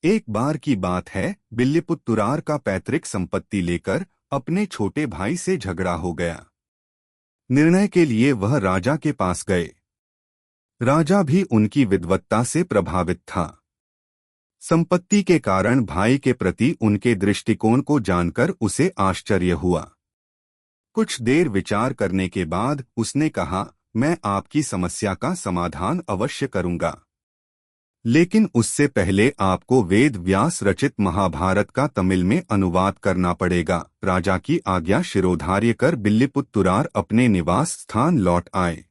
एक बार की बात है, बिल्लीपुत्तुरार का पैतृक संपत्ति लेकर अपने छोटे भाई से झगड़ा हो गया। निर्णय के लिए वह राजा के पास गए। राजा भी उनकी विद्वत्ता से प्रभावित था। संपत्ति के कारण भाई के प्रति उनके दृष्टिकोण को जानकर उसे आश्चर्य हुआ। कुछ देर विचार करने के बाद उसने कहा, मैं आपकी समस्या का समाधान अवश्य करूंगा, लेकिन उससे पहले आपको वेद व्यास रचित महाभारत का तमिल में अनुवाद करना पड़ेगा। राजा की आज्ञा शिरोधार्य कर बिल्लीपुत्तुरार अपने निवास स्थान लौट आए।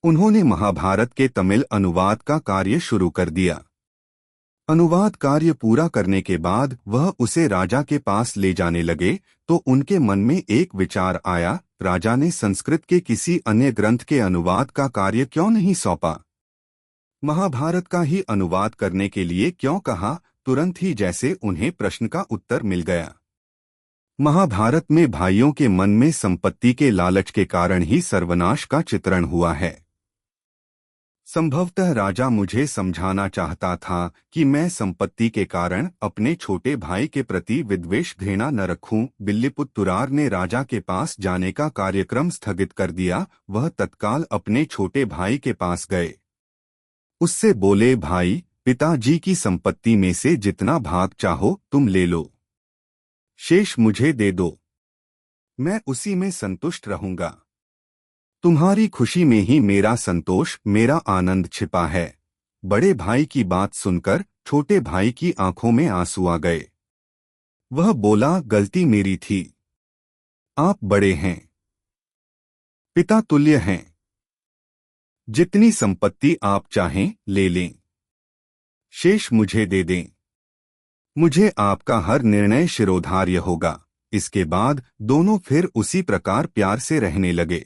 उन्होंने महाभारत के तमिल अनुवाद का कार्य शुरू कर दिया। अनुवाद कार्य पूरा करने के बाद वह उसे राजा के पास ले जाने लगे तो उनके मन में एक विचार आया, राजा ने संस्कृत के किसी अन्य ग्रंथ के अनुवाद का कार्य क्यों नहीं सौंपा? महाभारत का ही अनुवाद करने के लिए क्यों कहा? तुरंत ही जैसे उन्हें प्रश्न का उत्तर मिल गया। महाभारत में भाइयों के मन में संपत्ति के लालच के कारण ही सर्वनाश का चित्रण हुआ है। संभवतः राजा मुझे समझाना चाहता था कि मैं संपत्ति के कारण अपने छोटे भाई के प्रति विद्वेष घृणा न रखूं। बिल्लीपुत्तुरार ने राजा के पास जाने का कार्यक्रम स्थगित कर दिया। वह तत्काल अपने छोटे भाई के पास गए। उससे बोले, भाई, पिताजी की संपत्ति में से जितना भाग चाहो तुम ले लो, शेष मुझे दे दो, मैं उसी में संतुष्ट रहूंगा। तुम्हारी खुशी में ही मेरा संतोष, मेरा आनंद छिपा है। बड़े भाई की बात सुनकर छोटे भाई की आंखों में आंसू आ गए। वह बोला, गलती मेरी थी। आप बड़े हैं, पिता तुल्य हैं। जितनी संपत्ति आप चाहें ले लें, शेष मुझे दे दें। मुझे आपका हर निर्णय शिरोधार्य होगा। इसके बाद दोनों फिर उसी प्रकार प्यार से रहने लगे।